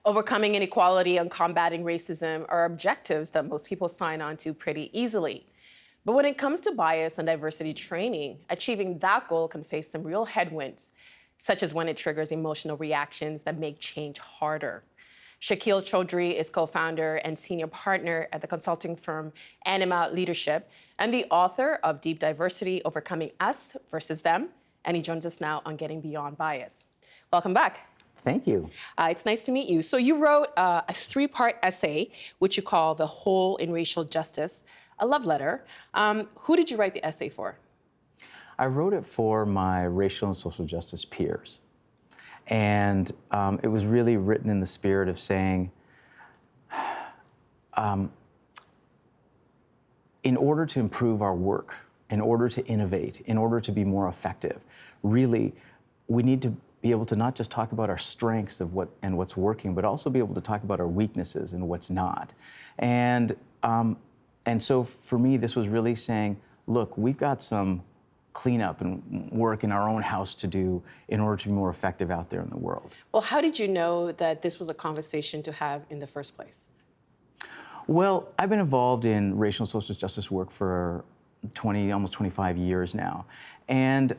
Overcoming inequality and combating racism are objectives that most people sign on to pretty easily. But when it comes to bias and diversity training, achieving that goal can face some real headwinds, such as when it triggers emotional reactions that make change harder. Shakil Choudhury is co-founder and senior partner at the consulting firm Anima Leadership and the author of Deep Diversity, Overcoming Us versus Them, and he joins us now on Getting Beyond Bias. Welcome back. Thank you. It's nice to meet you. So you wrote a three-part essay, which you call The Whole in Racial Justice, a love letter. Who did you write the essay for? I wrote it for my racial and social justice peers. And it was really written in the spirit of saying, in order to improve our work, in order to innovate, in order to be more effective, really, we need to be able to not just talk about our strengths of what's working, but also be able to talk about our weaknesses and what's not. And so for me, this was really saying, look, we've got some cleanup and work in our own house to do in order to be more effective out there in the world. Well, how did you know that this was a conversation to have in the first place? Well, I've been involved in racial and social justice work for almost 25 years now. And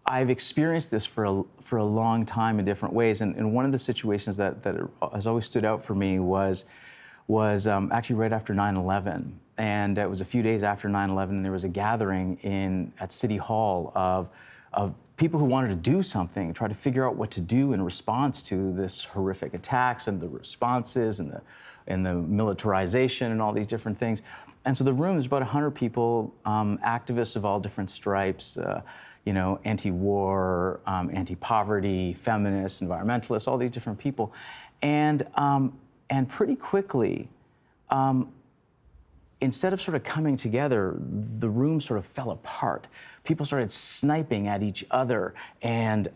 I've experienced this for a long time in different ways. And one of the situations that has always stood out for me was actually right after 9/11. And it was a few days after 9/11, and there was a gathering at City Hall of people who wanted to do something, try to figure out what to do in response to this horrific attacks and the responses and the militarization and all these different things. And so the room, there's about 100 people, activists of all different stripes, anti-war, anti-poverty, feminists, environmentalists, all these different people. And pretty quickly, instead of sort of coming together, the room sort of fell apart. People started sniping at each other and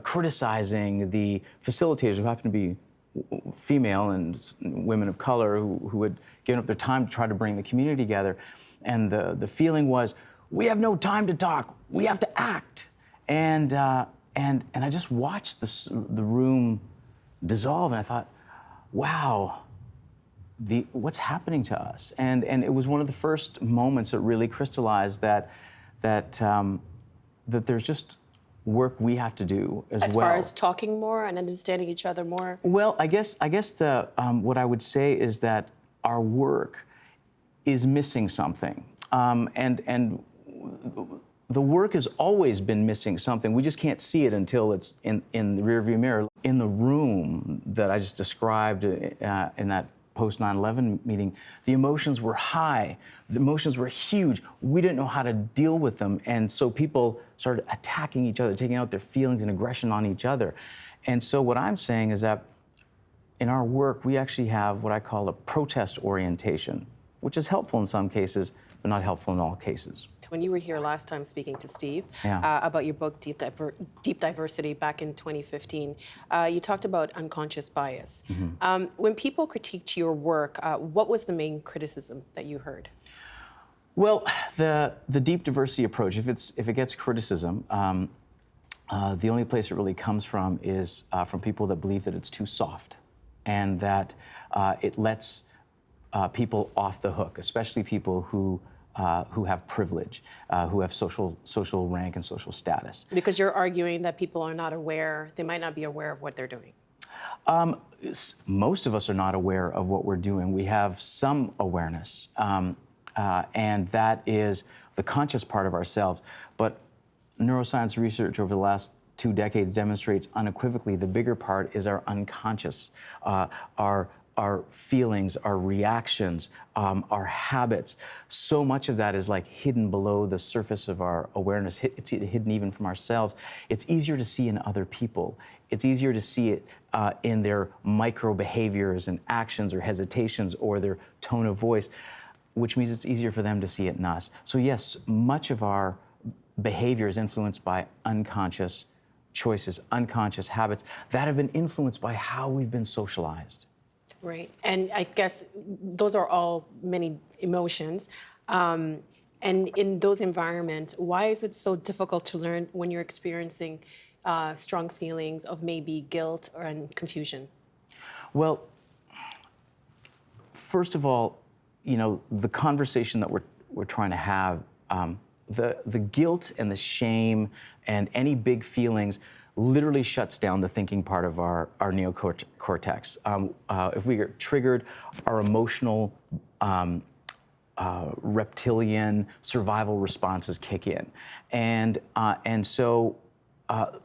criticizing the facilitators, who happened to be female and women of color who had given up their time to try to bring the community together. And the feeling was, we have no time to talk, we have to act. And I just watched the room dissolve, and I thought, wow, what's happening to us? And it was one of the first moments that really crystallized that there's just work we have to do as well. As far as talking more and understanding each other more? Well, I guess what I would say is that our work is missing something. And the work has always been missing something. We just can't see it until it's in the rearview mirror. In the room that I just described in that post 9/11 meeting, the emotions were high, the emotions were huge. We didn't know how to deal with them, and so people started attacking each other, taking out their feelings and aggression on each other. And so what I'm saying is that in our work, we actually have what I call a protest orientation, which is helpful in some cases, but not helpful in all cases. When you were here last time speaking to Steve about your book, Deep Diversity, back in 2015, you talked about unconscious bias. Mm-hmm. When people critiqued your work, what was the main criticism that you heard? Well, the deep diversity approach, if it gets criticism, the only place it really comes from is from people that believe that it's too soft and that it lets people off the hook, especially people who have privilege, who have social rank and social status. Because you're arguing that people are not aware, they might not be aware of what they're doing. Most of us are not aware of what we're doing. We have some awareness, and that is the conscious part of ourselves. But neuroscience research over the last 2 decades demonstrates unequivocally the bigger part is our unconscious, our feelings, our reactions, our habits. So much of that is like hidden below the surface of our awareness. It's hidden even from ourselves. It's easier to see in other people. It's easier to see it in their micro behaviors and actions or hesitations or their tone of voice, which means it's easier for them to see it in us. So yes, much of our behavior is influenced by unconscious choices, unconscious habits that have been influenced by how we've been socialized. Right, and I guess those are all many emotions. And in those environments, why is it so difficult to learn when you're experiencing strong feelings of maybe guilt and confusion? Well, first of all, the conversation that we're trying to have, the guilt and the shame and any big feelings literally shuts down the thinking part of our neocortex. If we get triggered, our emotional reptilian survival responses kick in, and so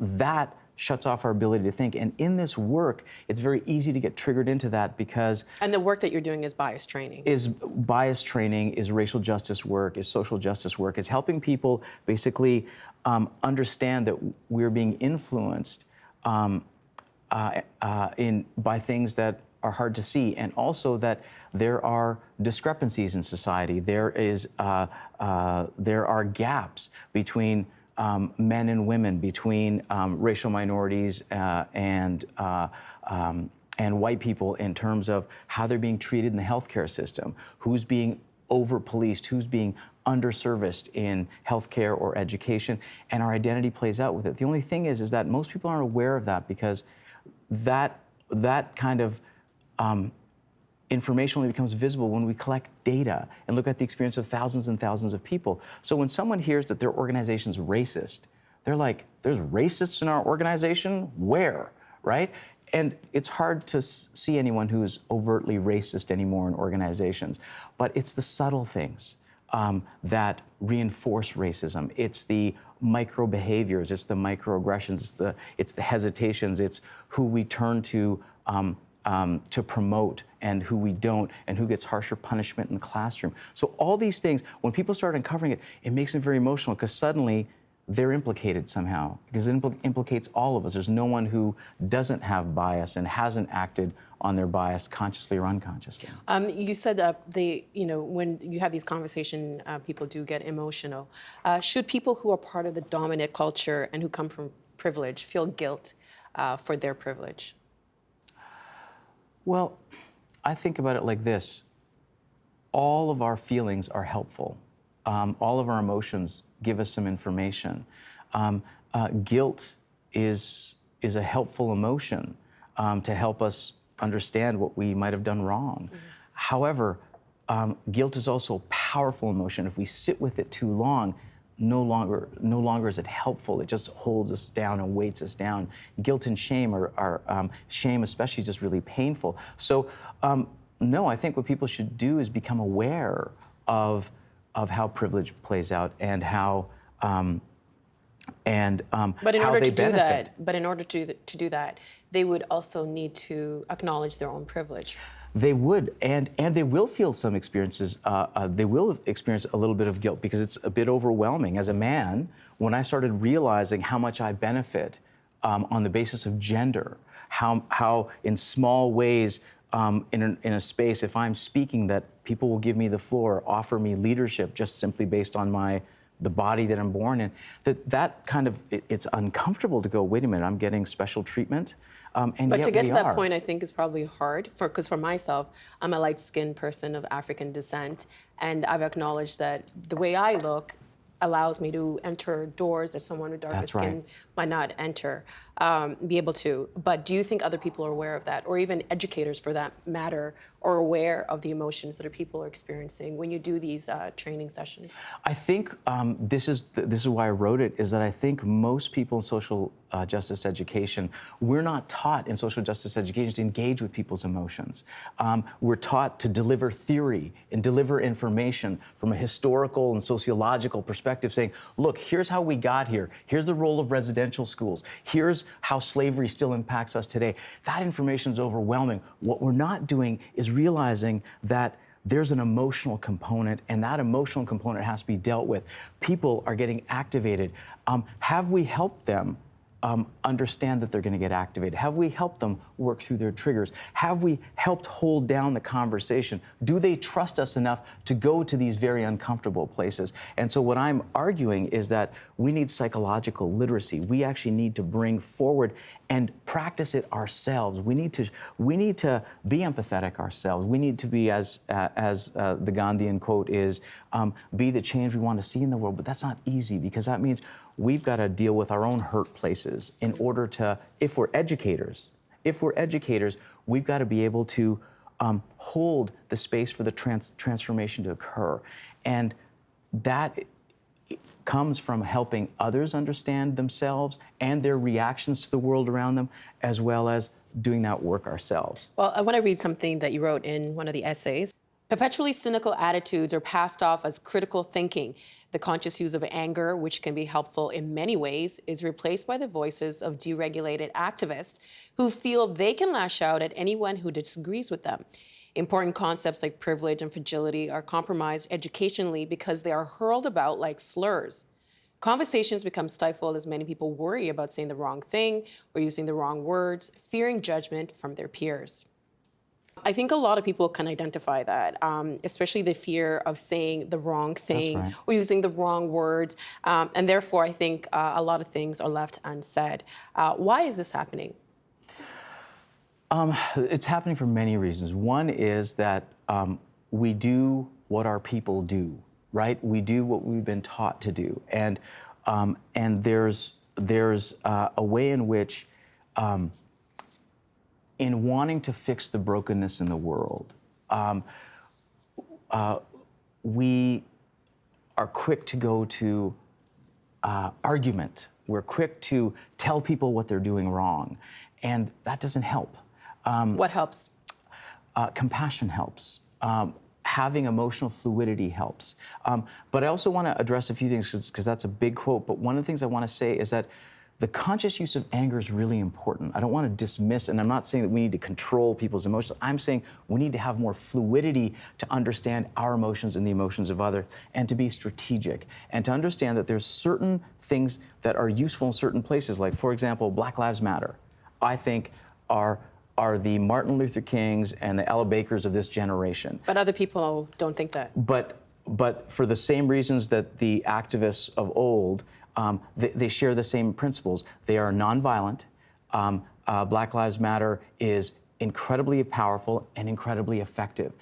that shuts off our ability to think. And in this work, it's very easy to get triggered into that because... And the work that you're doing is bias training. Is bias training, is racial justice work, is social justice work, is helping people basically understand that we're being influenced by things that are hard to see, and also that there are discrepancies in society. There are gaps between men and women, between racial minorities and white people in terms of how they're being treated in the healthcare system, who's being over-policed, who's being underserviced in healthcare or education, and our identity plays out with it. The only thing is that most people aren't aware of that because that kind of information only becomes visible when we collect data and look at the experience of thousands and thousands of people. So when someone hears that their organization's racist, they're like, there's racists in our organization? Where, right? And it's hard to see anyone who's overtly racist anymore in organizations, but it's the subtle things that reinforce racism. It's the micro behaviors, it's the microaggressions, it's the hesitations, it's who we turn to promote and who we don't, and who gets harsher punishment in the classroom. So all these things, when people start uncovering it, it makes them very emotional because suddenly they're implicated somehow, because it implicates all of us. There's no one who doesn't have bias and hasn't acted on their bias consciously or unconsciously. You said that when you have these conversations, people do get emotional. Should people who are part of the dominant culture and who come from privilege feel guilt for their privilege? Well, I think about it like this. All of our feelings are helpful. All of our emotions give us some information. Guilt is a helpful emotion to help us understand what we might have done wrong. Mm-hmm. However, guilt is also a powerful emotion. If we sit with it too long, no longer is it helpful. It just holds us down and weights us down. Guilt and shame are shame especially is just really painful. So no, I think what people should do is become aware of how privilege plays out and how but in how order they to do benefit. that, but in order to do that, they would also need to acknowledge their own privilege. They would, and they will feel some experiences. They will experience a little bit of guilt because it's a bit overwhelming. As a man, when I started realizing how much I benefit on the basis of gender, how in small ways in a space, if I'm speaking, that people will give me the floor, offer me leadership just simply based on the body that I'm born in, that kind of, it's uncomfortable to go, wait a minute, I'm getting special treatment. And but yet to get we to that are. point, I think is probably hard because for myself, I'm a light-skinned person of African descent, and I've acknowledged that the way I look allows me to enter doors that someone with darker That's skin right. might not enter, be able to. But do you think other people are aware of that, or even educators for that matter, are aware of the emotions that people are experiencing when you do these training sessions? I think this is why I wrote it, is that I think most people in social justice education, we're not taught in social justice education to engage with people's emotions. We're taught to deliver theory and deliver information from a historical and sociological perspective, saying, look, here's how we got here. Here's the role of residential schools. Here's how slavery still impacts us today. That information is overwhelming. What we're not doing is realizing that there's an emotional component, and that emotional component has to be dealt with. People are getting activated. Have we helped them understand that they're going to get activated? Have we helped them work through their triggers? Have we helped hold down the conversation? Do they trust us enough to go to these very uncomfortable places? And so what I'm arguing is that we need psychological literacy. We actually need to bring forward and practice it ourselves. We need to be empathetic ourselves. We need to be, as the Gandhian quote is, be the change we want to see in the world. But that's not easy, because that means we've got to deal with our own hurt places in order to, if we're educators, we've got to be able to hold the space for the transformation to occur. And that comes from helping others understand themselves and their reactions to the world around them, as well as doing that work ourselves. Well, I want to read something that you wrote in one of the essays. Perpetually cynical attitudes are passed off as critical thinking. The conscious use of anger, which can be helpful in many ways, is replaced by the voices of deregulated activists who feel they can lash out at anyone who disagrees with them. Important concepts like privilege and fragility are compromised educationally because they are hurled about like slurs. Conversations become stifled as many people worry about saying the wrong thing or using the wrong words, fearing judgment from their peers. I think a lot of people can identify that, especially the fear of saying the wrong thing or using the wrong words. And therefore, I think a lot of things are left unsaid. Why is this happening? It's happening for many reasons. One is that we do what our people do, right? We do what we've been taught to do, and there's a way in which, in wanting to fix the brokenness in the world, we are quick to go to argument. We're quick to tell people what they're doing wrong, and that doesn't help. What helps? Compassion helps. Having emotional fluidity helps. But I also want to address a few things because that's a big quote. But one of the things I want to say is that the conscious use of anger is really important. I don't want to dismiss, and I'm not saying that we need to control people's emotions. I'm saying we need to have more fluidity to understand our emotions and the emotions of others, and to be strategic, and to understand that there's certain things that are useful in certain places. Like, for example, Black Lives Matter, I think are the Martin Luther Kings and the Ella Bakers of this generation. But other people don't think that. But for the same reasons that the activists of old, they share the same principles. They are nonviolent. Black Lives Matter is incredibly powerful and incredibly effective.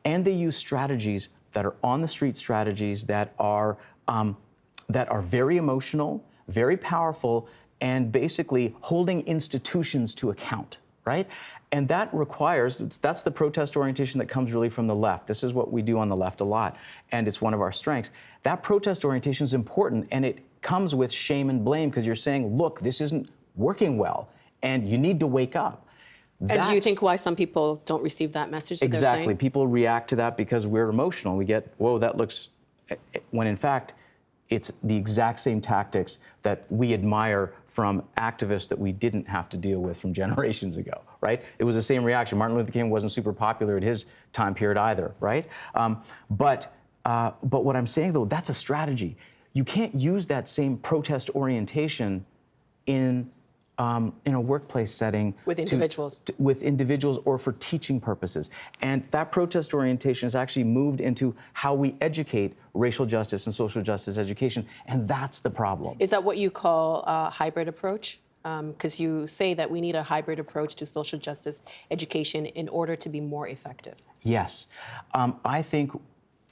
And they use strategies that are on the street strategies that are very emotional, very powerful, and basically holding institutions to account. Right? And that requires, that's the protest orientation that comes really from the left. This is what we do on the left a lot, and it's one of our strengths. That protest orientation is important, and it comes with shame and blame because you're saying, look, this isn't working well, and you need to wake up. And do you think why some people don't receive that message that they're saying? Exactly. People react to that because we're emotional. We get, whoa, that looks, when in fact, it's the exact same tactics that we admire from activists that we didn't have to deal with from generations ago, right? It was the same reaction. Martin Luther King wasn't super popular at his time period either, right? But what I'm saying, though, that's a strategy. You can't use that same protest orientation in a workplace setting with individuals. With individuals or for teaching purposes. And that protest orientation has actually moved into how we educate racial justice and social justice education, and that's the problem. Is that what you call a hybrid approach? Because you say that we need a hybrid approach to social justice education in order to be more effective. Yes. I think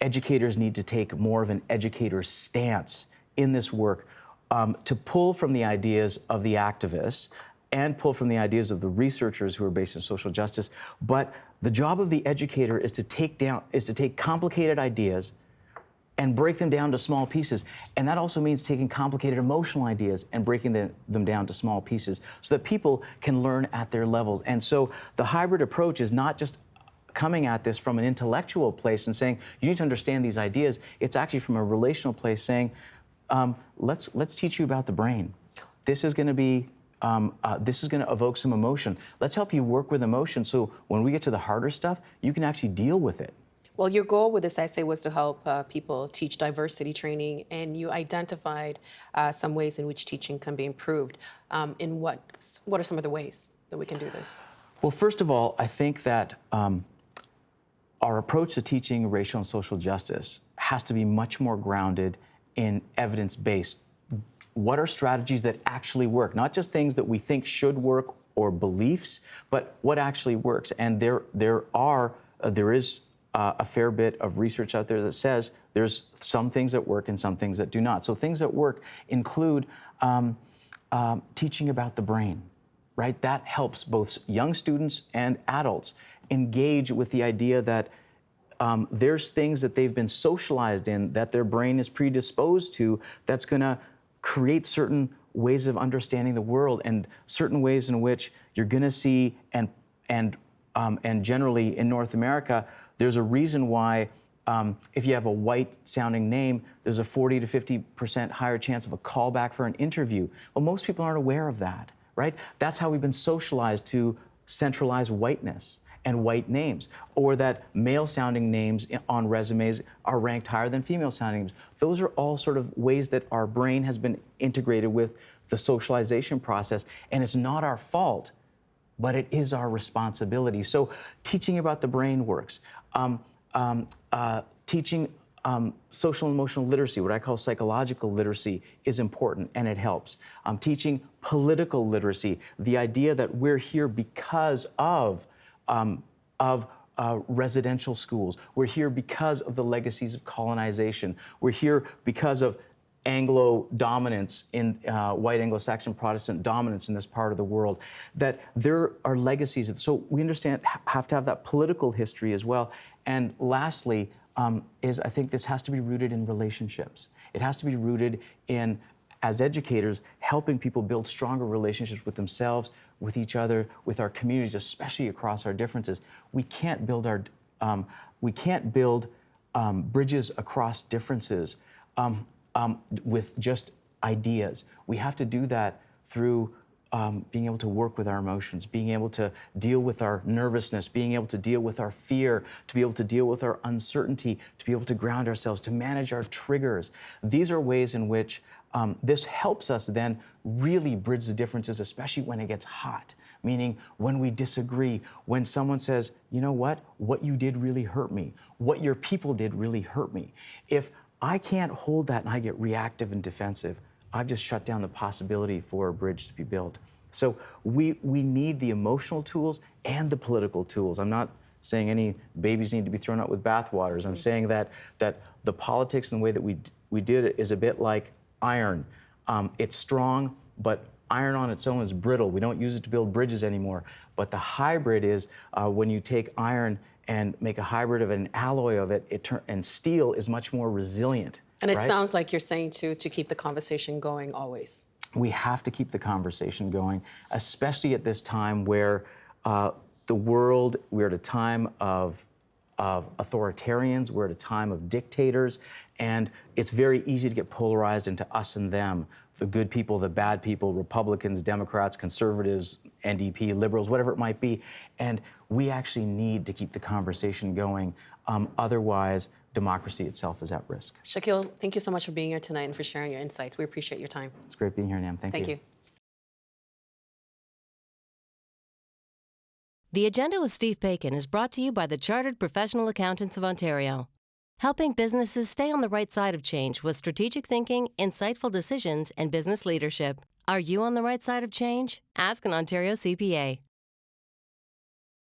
educators need to take more of an educator stance in this work, to pull from the ideas of the activists and pull from the ideas of the researchers who are based in social justice. But the job of the educator is to take complicated ideas and break them down to small pieces. And that also means taking complicated emotional ideas and breaking them down to small pieces so that people can learn at their levels. And so the hybrid approach is not just coming at this from an intellectual place and saying, you need to understand these ideas. It's actually from a relational place saying, let's teach you about the brain. This is going to evoke some emotion. Let's help you work with emotion so when we get to the harder stuff, you can actually deal with it. Well, your goal with this essay was to help people teach diversity training, and you identified some ways in which teaching can be improved. What are some of the ways that we can do this? Well, first of all, I think that our approach to teaching racial and social justice has to be much more grounded in evidence-based. What are strategies that actually work? Not just things that we think should work or beliefs, but what actually works. And there is a fair bit of research out there that says there's some things that work and some things that do not. So things that work include teaching about the brain, right? That helps both young students and adults engage with the idea that there's things that they've been socialized in that their brain is predisposed to that's going to create certain ways of understanding the world and certain ways in which you're going to see and generally in North America, there's a reason why if you have a white-sounding name, there's a 40 to 50% higher chance of a callback for an interview. Well, most people aren't aware of that, right? That's how we've been socialized to centralize whiteness and white names, or that male-sounding names on resumes are ranked higher than female-sounding names. Those are all sort of ways that our brain has been integrated with the socialization process, and it's not our fault, but it is our responsibility. So teaching about the brain works. Teaching social and emotional literacy, what I call psychological literacy, is important, and it helps. Teaching political literacy, the idea that we're here because of residential schools. We're here because of the legacies of colonization. We're here because of Anglo dominance in white Anglo-Saxon Protestant dominance in this part of the world, that there are legacies. So we have to have that political history as well. And lastly, is I think this has to be rooted in relationships. It has to be rooted in, as educators, helping people build stronger relationships with themselves, with each other, with our communities, especially across our differences. We can't build bridges across differences with just ideas. We have to do that through being able to work with our emotions, being able to deal with our nervousness, being able to deal with our fear, to be able to deal with our uncertainty, to be able to ground ourselves, to manage our triggers. These are ways in which this helps us then really bridge the differences, especially when it gets hot, meaning when we disagree, when someone says, you know what you did really hurt me, what your people did really hurt me. If I can't hold that and I get reactive and defensive, I've just shut down the possibility for a bridge to be built. So we need the emotional tools and the political tools. I'm not saying any babies need to be thrown out with bathwaters. I'm saying that the politics and the way that we did it is a bit like iron. It's strong, but iron on its own is brittle. We don't use it to build bridges anymore. But the hybrid is when you take iron and make a hybrid of an alloy of it, and steel is much more resilient. And it right? sounds like you're saying to keep the conversation going always. We have to keep the conversation going, especially at this time where the world, we're at a time of authoritarians, we're at a time of dictators, and it's very easy to get polarized into us and them, the good people, the bad people, Republicans, Democrats, conservatives, NDP, liberals, whatever it might be. And we actually need to keep the conversation going. Otherwise, democracy itself is at risk. Shakil, thank you so much for being here tonight and for sharing your insights. We appreciate your time. It's great being here, Nam. Thank you. Thank you. The Agenda with Steve Paikin is brought to you by the Chartered Professional Accountants of Ontario, helping businesses stay on the right side of change with strategic thinking, insightful decisions, and business leadership. Are you on the right side of change? Ask an Ontario CPA.